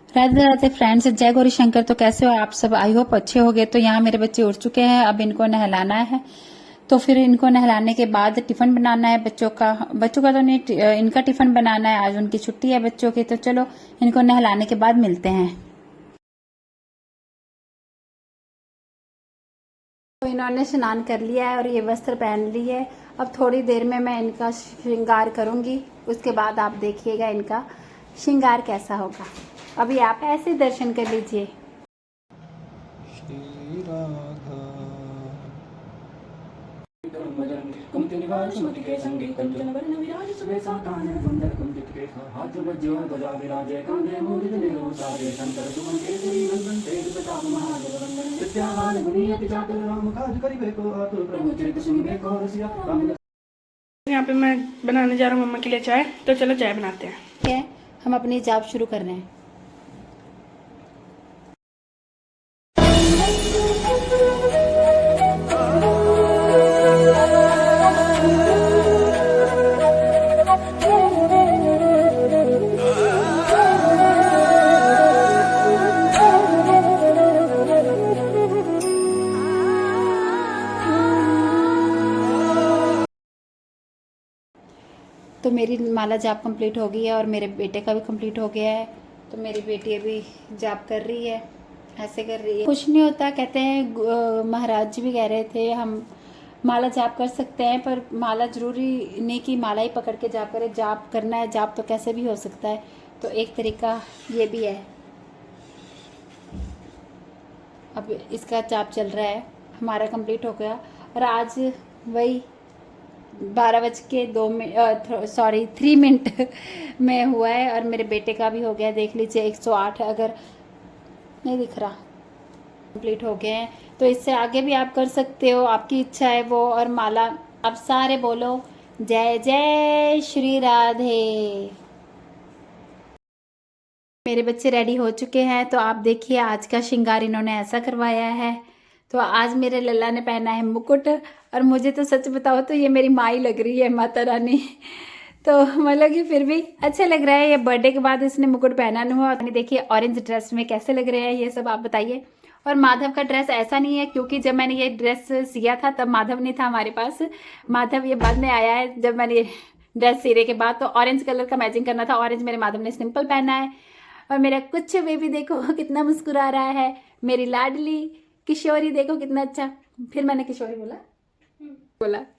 Radhe Radhe friends, जय गौरी शंकर। तो कैसे हो आप सब? आई होप अच्छे हो गए। तो यहाँ मेरे बच्चे उठ चुके हैं, अब इनको नहलाना है। तो फिर इनको नहलाने के बाद टिफिन बनाना है बच्चों का तो नहीं, इनका टिफिन बनाना है। आज उनकी छुट्टी है बच्चों की। तो चलो इनको नहलाने के बाद मिलते हैं। तो इन्होंने स्नान कर लिया है और ये वस्त्र पहन ली है। अब थोड़ी देर में मैं इनका श्रृंगार करूंगी, उसके बाद आप देखिएगा इनका श्रृंगार कैसा होगा। अभी आप ऐसे दर्शन कर लीजिए। यहाँ पे मैं बनाने जा रहा हूँ मम्मा के लिए चाय। तो चलो चाय बनाते हैं। ठीक है, हम अपनी जाप शुरू कर रहे हैं। तो मेरी माला जाप कंप्लीट हो गई है और मेरे बेटे का भी कंप्लीट हो गया है। तो मेरी बेटी अभी जाप कर रही है, ऐसे कर रही है। कुछ नहीं होता, कहते हैं महाराज जी भी कह रहे थे हम माला जाप कर सकते हैं, पर माला जरूरी नहीं कि माला ही पकड़ के जाप करें। जाप करना है, जाप तो कैसे भी हो सकता है। तो एक तरीका ये भी है। अब इसका जाप चल रहा है, हमारा कंप्लीट हो गया। और आज वही 3 मिनट में हुआ है और मेरे बेटे का भी हो गया। देख लीजिए 108, अगर नहीं दिख रहा, कंप्लीट हो गए हैं। तो इससे आगे भी आप कर सकते हो, आपकी इच्छा है वो। और माला आप सारे बोलो जय जय श्री राधे। मेरे बच्चे रेडी हो चुके हैं। तो आप देखिए आज का श्रृंगार इन्होंने ऐसा करवाया है। तो आज मेरे लल्ला ने पहना है मुकुट, और मुझे तो सच बताओ तो ये मेरी माँ ही लग रही है, माता रानी। तो मतलब कि फिर भी अच्छा लग रहा है। ये बर्थडे के बाद इसने मुकुट पहना नहीं हुआ। देखिए ऑरेंज ड्रेस में कैसे लग रहे हैं ये सब आप बताइए। और माधव का ड्रेस ऐसा नहीं है, क्योंकि जब मैंने ये ड्रेस सिया था तब माधव नहीं था हमारे पास। माधव ये बाद में आया है जब मैंने ड्रेस सिरे के बाद। तो ऑरेंज कलर का मैचिंग करना था। ऑरेंज मेरे माधव ने सिंपल पहना है। और मेरा कुछ बेबी देखो कितना मुस्कुरा रहा है। मेरी लाडली किशोरी देखो कितना अच्छा। फिर मैंने किशोरी बोला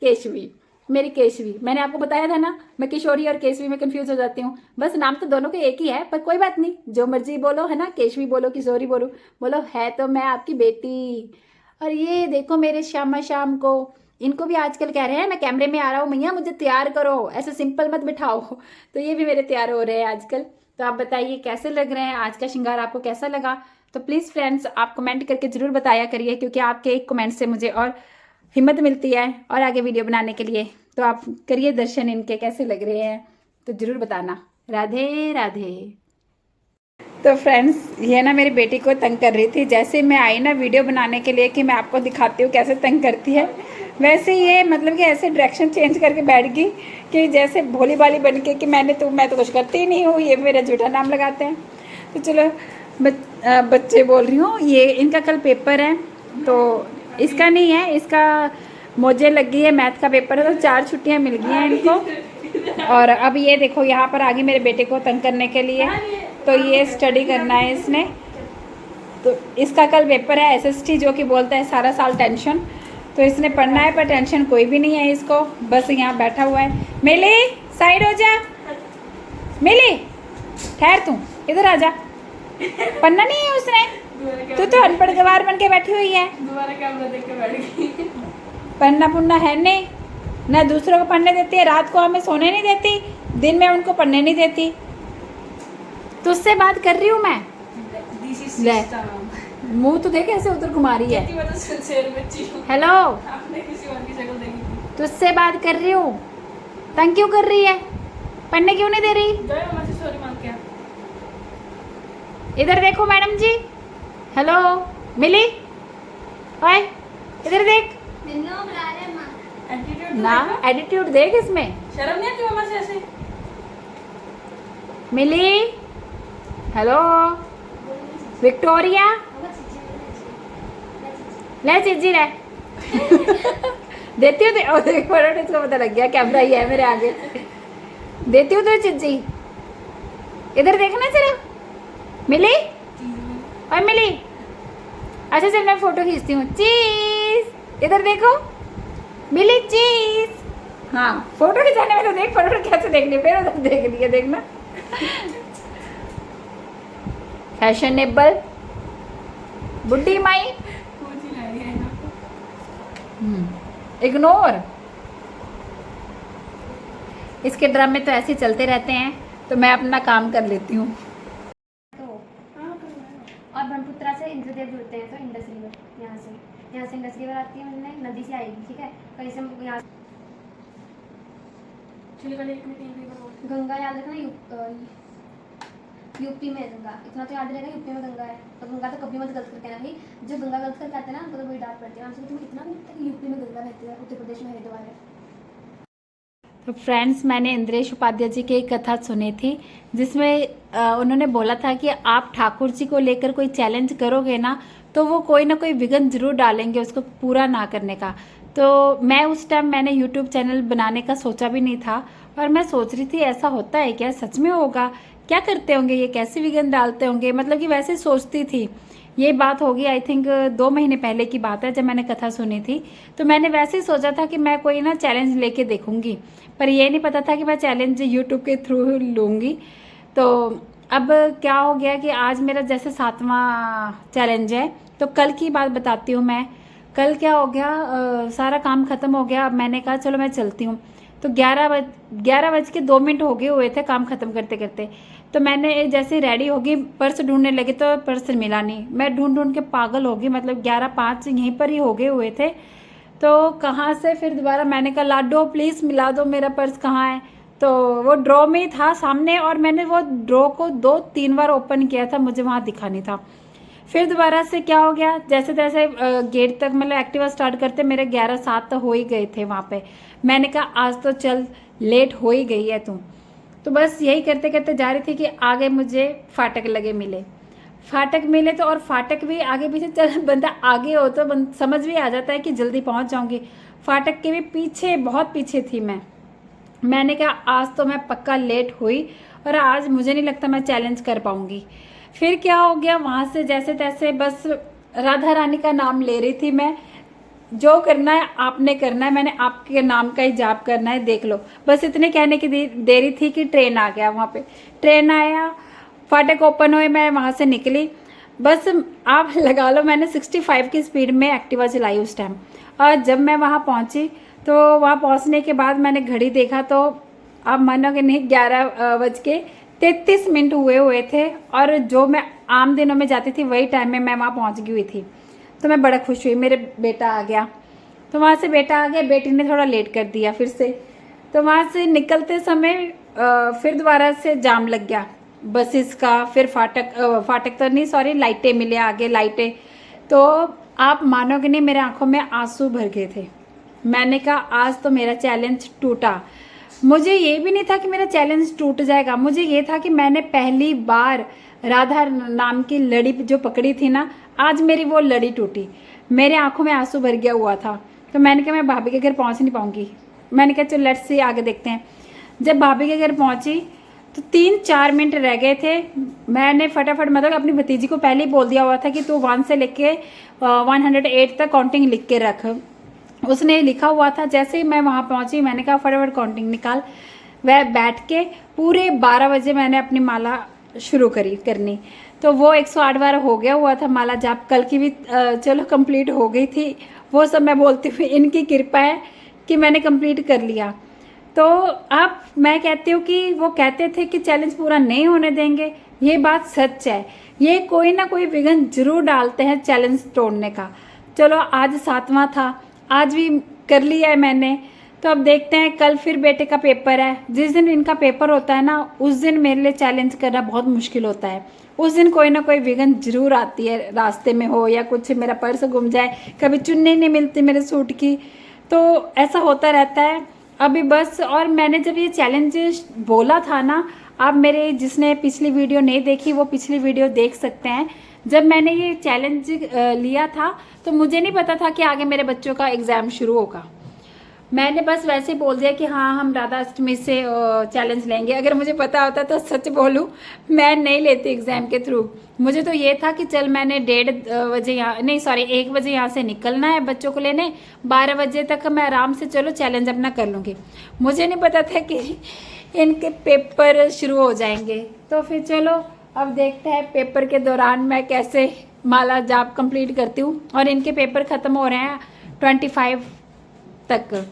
केशवी, मेरी केशवी। मैंने आपको बताया था ना, मैं किशोरी और केशवी में कंफ्यूज हो जाती हूँ। बस नाम तो दोनों के एक ही है, पर कोई बात नहीं, जो मर्जी बोलो है ना, केशवी बोलो किशोरी बोलो है तो मैं आपकी बेटी। और ये देखो मेरे श्यामा शाम को, इनको भी आजकल कह रहे हैं मैं कैमरे में आ रहा हूँ मैया मुझे तैयार करो, ऐसे सिंपल मत बिठाओ। तो ये भी मेरे तैयार हो रहे हैं आजकल। तो आप बताइए कैसे लग रहे हैं, आज का श्रृंगार आपको कैसा लगा। तो प्लीज़ फ्रेंड्स आप कमेंट करके ज़रूर बताया करिए, क्योंकि आपके एक कमेंट से मुझे और हिम्मत मिलती है और आगे वीडियो बनाने के लिए। तो आप करिए दर्शन इनके कैसे लग रहे हैं, तो ज़रूर बताना। राधे राधे। तो फ्रेंड्स ये ना मेरी बेटी को तंग कर रही थी। जैसे मैं आई ना वीडियो बनाने के लिए कि मैं आपको दिखाती हूँ कैसे तंग करती है, वैसे ये मतलब कि ऐसे डायरेक्शन चेंज करके बैठ गई कि जैसे भोली भाली बन के कि मैं तो कुछ करती ही नहीं हूँ, ये मेरा झूठा नाम लगाते हैं। तो चलो बच्चे बोल रही हूँ, ये इनका कल पेपर है। तो इसका नहीं है, इसका मुझे लग गई है मैथ का पेपर है। तो 4 छुट्टियाँ मिल गई हैं इनको। और अब ये देखो यहाँ पर आगे मेरे बेटे को तंग करने के लिए। तो ये स्टडी करना है इसने। तो इसका कल पेपर है SST, जो कि बोलता है सारा साल टेंशन। तो इसने पढ़ना है पर टेंशन कोई भी नहीं है इसको, बस यहाँ बैठा हुआ है। मिली साइड हो जा, मिली ठहर, तू इधर आ जा। पढ़ना नहीं है उसने, तू तो अनपढ़ गवार बन के बैठी हुई है। दोबारा कैमरा देख के बैठ गई। पढ़ना पुढ़ना है नहीं ना, दूसरों को पढ़ने देती है, रात को हमें सोने नहीं देती, दिन में उनको पढ़ने नहीं देती। तुझसे बात कर रही हूँ मैं। ले मुंह तो देख ऐसे उधर घुमा रही है। हेलो, तुझसे बात कर रही हूँ, तंग क्यों कर रही है, पढ़ने क्यों नहीं दे रही। इधर देखो मैडम जी, हेलो मिली, ओए इधर देख ना, एटीट्यूड देख इसमें, शर्म नहीं आती ऐसे। मिली, हेलो विक्टोरिया ले चीजी रे देती हूँ इसको पता लग गया कैमरा ही है मेरे आगे। देती हूँ तो चिज्जी, इधर देखना जरा। मिली और मिली। अच्छा चल मैं फोटो खींचती हूँ। चीज इधर देखो, मिली चीज। हाँ फोटो खिंचाने में तो देख, फोटो कैसे देखनी, फिर उधर देख लिया देखना। फैशनेबल बुड्ढी माई इग्नोर। इसके ड्रामे तो ऐसे ही चलते रहते हैं, तो मैं अपना काम कर लेती हूँ। और ब्रह्मपुत्रा से इंद्रदेव जुड़ते हैं, तो इंडस रिवर यहाँ से इंडस रिवर आती है, मतलब नदी से आएगी, ठीक है। कहीं से यहाँ गंगा याद रखना, यूपी में गंगा, इतना तो याद रहेगा, यूपी में गंगा है। तो गंगा तो कभी मत गलत करके आना भाई, जो गंगा गलत करके आते हैं ना उनको तो बड़ी डांट पड़ती है। हमसे तुम्हें इतना नहीं पता कि यूपी में गंगा रहती है, उत्तर प्रदेश में हरिद्वार है। तो फ्रेंड्स मैंने इंद्रेश उपाध्याय जी की एक कथा सुनी थी, जिसमें उन्होंने बोला था कि आप ठाकुर जी को लेकर कोई चैलेंज करोगे ना, तो वो कोई ना कोई विघ्न जरूर डालेंगे उसको पूरा ना करने का। तो मैं उस टाइम मैंने यूट्यूब चैनल बनाने का सोचा भी नहीं था, और मैं सोच रही थी ऐसा होता है क्या, सच में होगा क्या, करते होंगे ये, कैसे विघ्न डालते होंगे, मतलब कि वैसे सोचती थी। ये बात होगी आई थिंक 2 महीने पहले की बात है, जब मैंने कथा सुनी थी। तो मैंने वैसे ही सोचा था कि मैं कोई ना चैलेंज लेके देखूंगी, पर ये नहीं पता था कि मैं चैलेंज यूट्यूब के थ्रू लूँगी। तो अब क्या हो गया कि आज मेरा जैसे 7वां चैलेंज है, तो कल की बात बताती हूँ मैं। कल क्या हो गया, सारा काम ख़त्म हो गया। अब मैंने कहा चलो मैं चलती हूँ। तो 11:02 हो गए हुए थे काम ख़त्म करते करते। तो मैंने जैसे रेडी होगी, पर्स ढूंढने लगी तो पर्स मिला नहीं। मैं ढूंढ ढूंढ के पागल हो गई, मतलब 11:05 यहीं पर ही हो गए हुए थे। तो कहाँ से फिर दोबारा मैंने कहा लाडो प्लीज़ मिला दो, मेरा पर्स कहाँ है। तो वो ड्रॉ में ही था सामने, और मैंने वो ड्रॉ को 2-3 बार ओपन किया था, मुझे वहाँ दिखा नहीं था। फिर दोबारा से क्या हो गया, जैसे तैसे गेट तक मतलब एक्टिवा स्टार्ट करते मेरे 11:07 तो हो ही गए थे वहाँ पे। मैंने कहा आज तो चल लेट हो ही गई है तू। तो बस यही करते करते जा रही थी कि आगे मुझे फाटक मिले। तो और फाटक भी आगे पीछे चल, बंदा आगे हो तो समझ भी आ जाता है कि जल्दी पहुँच जाऊँगी। फाटक के भी पीछे, बहुत पीछे थी मैंने कहा आज तो मैं पक्का लेट हुई, और आज मुझे नहीं लगता मैं चैलेंज कर पाऊँगी। फिर क्या हो गया, वहाँ से जैसे तैसे बस राधा रानी का नाम ले रही थी मैं, जो करना है आपने करना है, मैंने आपके नाम का ही जाप करना है, देख लो, बस इतने कहने की देरी थी कि ट्रेन आ गया। वहाँ पे ट्रेन आया, फाटक ओपन हुए, मैं वहाँ से निकली। बस आप लगा लो मैंने 65 की स्पीड में एक्टिवा चलाई उस टाइम। और जब मैं वहाँ पहुँची, तो वहाँ पहुँचने के बाद मैंने घड़ी देखा, तो आप मानोगे नहीं 11:33 हुए थे, और जो मैं आम दिनों में जाती थी वही टाइम में मैं वहाँ पहुँच गई हुई थी। तो मैं बड़ा खुश हुई, मेरे बेटा आ गया। तो वहाँ से बेटा आ गया, बेटी ने थोड़ा लेट कर दिया फिर से। तो वहाँ से निकलते समय फिर दोबारा से जाम लग गया बसेस का। फिर फाटक तो नहीं, सॉरी, लाइटें मिले आगे, लाइटें। तो आप मानोगे नहीं, मेरे आंखों में आंसू भर गए थे। मैंने कहा आज तो मेरा चैलेंज टूटा। मुझे ये भी नहीं था कि मेरा चैलेंज टूट जाएगा, मुझे ये था कि मैंने पहली बार राधा नाम की लड़ी जो पकड़ी थी ना, आज मेरी वो लड़ी टूटी। मेरे आंखों में आंसू भर गया हुआ था। तो मैंने कहा मैं भाभी के घर पहुंच नहीं पाऊंगी। मैंने कहा चल लेट्स सी, आगे देखते हैं। जब भाभी के घर पहुंची तो 3-4 मिनट रह गए थे। मैंने फटाफट मतलब अपनी भतीजी को पहले ही बोल दिया हुआ था कि तू 1 से लेके 108 तक काउंटिंग लिख के रख। उसने लिखा हुआ था। जैसे ही मैं वहाँ पहुँची, मैंने कहा फटाफट काउंटिंग निकाल। वह बैठ के पूरे 12 बजे मैंने अपनी माला शुरू करनी। तो वो 108 बार हो गया हुआ था माला जाप। कल की भी चलो कंप्लीट हो गई थी। वो सब मैं बोलती हुई इनकी कृपा है कि मैंने कंप्लीट कर लिया। तो अब मैं कहती हूँ कि वो कहते थे कि चैलेंज पूरा नहीं होने देंगे, ये बात सच है। ये कोई ना कोई विघ्न जरूर डालते हैं चैलेंज तोड़ने का। चलो आज 7वां था, आज भी कर लिया है मैंने। तो अब देखते हैं, कल फिर बेटे का पेपर है। जिस दिन इनका पेपर होता है ना, उस दिन मेरे लिए चैलेंज करना बहुत मुश्किल होता है। उस दिन कोई ना कोई विघ्न जरूर आती है, रास्ते में हो या कुछ, मेरा पर्स गुम जाए, कभी चुन्नी नहीं मिलती मेरे सूट की, तो ऐसा होता रहता है अभी बस। और मैंने जब ये चैलेंज बोला था ना, आप मेरे जिसने पिछली वीडियो नहीं देखी वो पिछली वीडियो देख सकते हैं। जब मैंने ये चैलेंज लिया था तो मुझे नहीं पता था कि आगे मेरे बच्चों का एग्ज़ाम शुरू होगा। मैंने बस वैसे बोल दिया कि हाँ हम राधा अष्टमी से चैलेंज लेंगे। अगर मुझे पता होता तो सच बोलूँ मैं नहीं लेती एग्ज़ाम के थ्रू। मुझे तो ये था कि चल मैंने 1:30 यहाँ नहीं सॉरी 1 बजे यहाँ से निकलना है बच्चों को लेने, 12 बजे तक मैं आराम से चलो चैलेंज अपना कर लूँगी। मुझे नहीं पता था कि इनके पेपर शुरू हो जाएंगे। तो फिर चलो अब देखते हैं पेपर के दौरान मैं कैसे माला जाप कंप्लीट करती हूँ। और इनके पेपर ख़त्म हो रहे हैं 25 तक,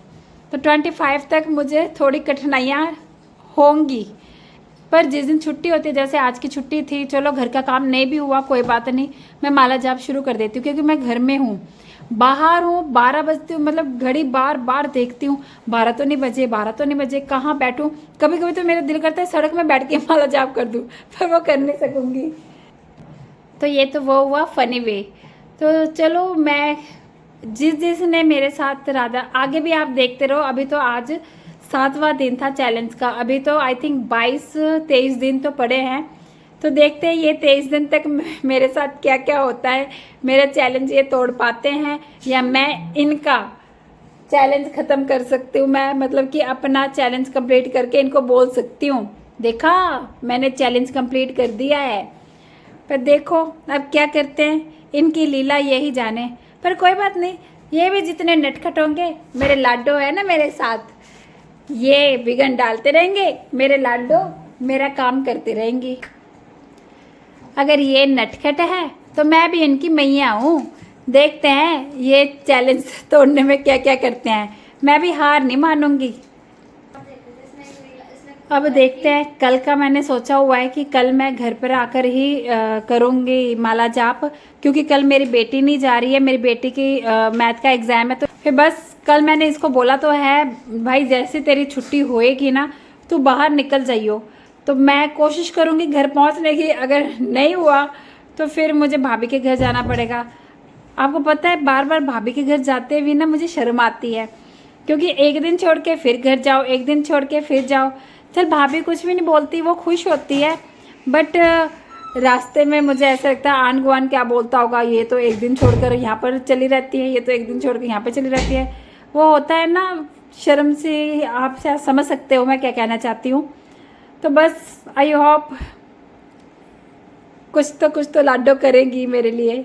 तो 25 तक मुझे थोड़ी कठिनाइयाँ होंगी। पर जिस दिन छुट्टी होती है, जैसे आज की छुट्टी थी, चलो घर का काम नहीं भी हुआ कोई बात नहीं, मैं माला जाप शुरू कर देती हूँ क्योंकि मैं घर में हूँ। बाहर हूँ 12 बजती हूँ, मतलब घड़ी बार बार देखती हूँ 12 तो नहीं बजे, 12 तो नहीं बजे, कहाँ बैठूँ। कभी कभी तो मेरा दिल करता है सड़क में बैठ के माला जाप कर दूँ, पर वो कर नहीं सकूँगी। तो ये तो वो हुआ फ़नी वे। तो चलो मैं जिसने मेरे साथ राधा, आगे भी आप देखते रहो। अभी तो आज 7वां दिन था चैलेंज का, अभी तो आई थिंक 22-23 दिन तो पड़े हैं। तो देखते हैं ये 23 दिन तक मेरे साथ क्या क्या होता है, मेरा चैलेंज ये तोड़ पाते हैं या मैं इनका चैलेंज ख़त्म कर सकती हूँ। मैं मतलब कि अपना चैलेंज कंप्लीट करके इनको बोल सकती हूँ देखा मैंने चैलेंज कंप्लीट कर दिया है। पर देखो अब क्या करते हैं, इनकी लीला यही जाने। पर कोई बात नहीं, ये भी जितने नटखट होंगे मेरे लाडो है ना मेरे साथ, ये बिगन डालते रहेंगे, मेरे लाडो मेरा काम करते रहेंगी। अगर ये नटखट है तो मैं भी इनकी मैया हूँ। देखते हैं ये चैलेंज तोड़ने में क्या क्या करते हैं, मैं भी हार नहीं मानूंगी। अब देखते हैं, कल का मैंने सोचा हुआ है कि कल मैं घर पर आकर ही करूँगी माला जाप, क्योंकि कल मेरी बेटी नहीं जा रही है, मेरी बेटी की मैथ का एग्ज़ाम है। तो फिर बस कल मैंने इसको बोला तो है भाई जैसे तेरी छुट्टी होएगी ना तू बाहर निकल जाइयो। तो मैं कोशिश करूँगी घर पहुँचने की, अगर नहीं हुआ तो फिर मुझे भाभी के घर जाना पड़ेगा। आपको पता है बार बार भाभी के घर जाते हुए ना मुझे शर्म आती है, क्योंकि एक दिन छोड़ के फिर घर जाओ, एक दिन छोड़ के फिर जाओ। चल भाभी कुछ भी नहीं बोलती, वो खुश होती है, बट रास्ते में मुझे ऐसा लगता है आन गुआन क्या बोलता होगा, ये तो एक दिन छोड़कर यहाँ पर चली रहती है, ये तो एक दिन छोड़कर यहाँ पर चली रहती है। वो होता है ना शर्म से, आप शायद समझ सकते हो मैं क्या कहना चाहती हूँ। तो बस आई होप कुछ तो लाडो करेंगी मेरे लिए।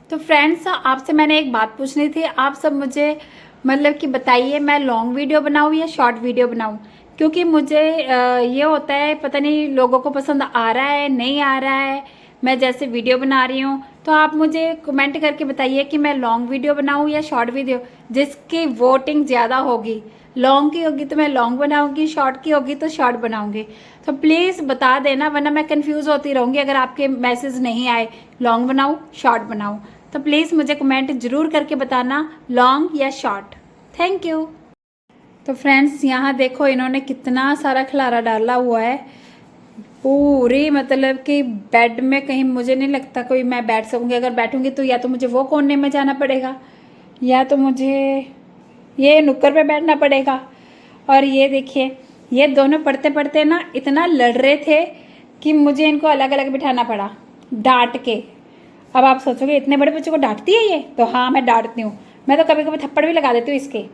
तो फ्रेंड्स आपसे मैंने एक बात पूछनी थी, आप सब मुझे मतलब कि बताइए मैं लॉन्ग वीडियो बनाऊँ या शॉर्ट वीडियो बनाऊँ, क्योंकि मुझे ये होता है पता नहीं लोगों को पसंद आ रहा है नहीं आ रहा है मैं जैसे वीडियो बना रही हूँ। तो आप मुझे कमेंट करके बताइए कि मैं लॉन्ग वीडियो बनाऊँ या शॉर्ट वीडियो, जिसकी वोटिंग ज़्यादा होगी। लॉन्ग की होगी तो मैं लॉन्ग बनाऊँगी, शॉर्ट की होगी तो शॉर्ट बनाऊँगी। तो प्लीज़ बता देना, वरना मैं कंफ्यूज होती रहूँगी अगर आपके मैसेज नहीं आए लॉन्ग बनाऊँ शॉर्ट बनाऊँ। तो प्लीज़ मुझे कमेंट ज़रूर करके बताना लॉन्ग या शॉर्ट। Thank you. तो फ्रेंड्स यहाँ देखो इन्होंने कितना सारा खलारा डाला हुआ है पूरी, मतलब कि बेड में कहीं मुझे नहीं लगता कोई मैं बैठ सकूँगी। अगर बैठूँगी तो या तो मुझे वो कोने में जाना पड़ेगा या तो मुझे ये नुक्कड़ पे बैठना पड़ेगा। और ये देखिए ये दोनों पढ़ते पढ़ते ना इतना लड़ रहे थे कि मुझे इनको अलग अलग बिठाना पड़ा डांट के। अब आप सोचोगे इतने बड़े बच्चों को डांटती है ये, तो हाँ मैं डांटती हूँ। मैं तो कभी कभी थप्पड़ भी लगा देती हूँ इसके,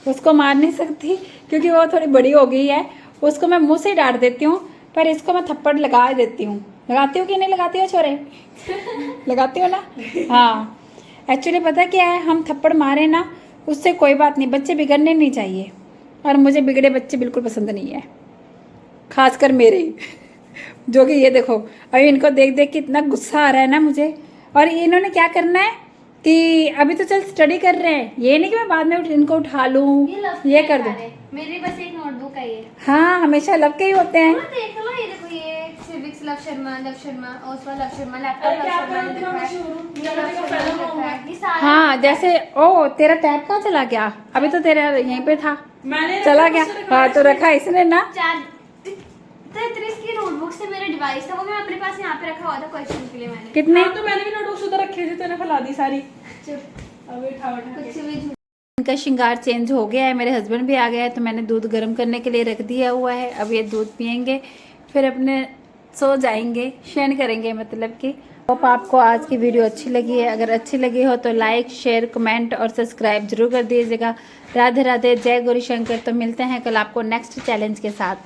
उसको मार नहीं सकती क्योंकि वो थोड़ी बड़ी हो गई है, उसको मैं मुँह से डांट देती हूँ, पर इसको मैं थप्पड़ लगा देती हूँ। लगाती हूँ कि नहीं लगाती हो छोरे? लगाती हो ना? हाँ एक्चुअली पता क्या है, हम थप्पड़ मारे ना उससे कोई बात नहीं, बच्चे बिगड़ने नहीं चाहिए, और मुझे बिगड़े बच्चे बिल्कुल पसंद नहीं है, खासकर मेरे जो कि ये देखो अभी इनको देख देख के इतना गुस्सा आ रहा है ना मुझे। और इन्होंने क्या करना है कि अभी तो चल स्टडी कर रहे हैं, ये नहीं कि मैं बाद में इनको उठा लूँ ये कर दूँ। मेरे बस एक नोटबुक है ये। हाँ हमेशा लव के ही होते हैं। देख लो ये देखो, ये civics love Sharma, Oswal love Sharma, laptop love Sharma. हाँ जैसे ओ तेरा टैब कहाँ चला गया? अभी तो तेरा यहीं पे था, चला गया। हाँ तो रखा इसने ना 33 की नोटबुक से मेरा डिवाइस था, वो मैं अपने पास यहाँ पे रखा हुआ था क्वेश्चन के लिए। मैंने कितने तो मैंने भी नोटबुक्स उधर रखी थी, तूने फैला दी सारी। अबे उठा कुछ भी इनका श्रृंगार चेंज हो गया है, मेरे हस्बैंड भी आ गया है, तो मैंने दूध गर्म करने के लिए रख दिया हुआ है। अब ये दूध पियेंगे, फिर अपने सो जाएंगे, शयन करेंगे मतलब कि। होप आपको आज की वीडियो अच्छी लगी है। अगर अच्छी लगी हो तो लाइक, शेयर, कमेंट और सब्सक्राइब जरूर कर दीजिएगा। राधे राधे, जय गौरी शंकर। तो मिलते हैं कल आपको नेक्स्ट चैलेंज के साथ।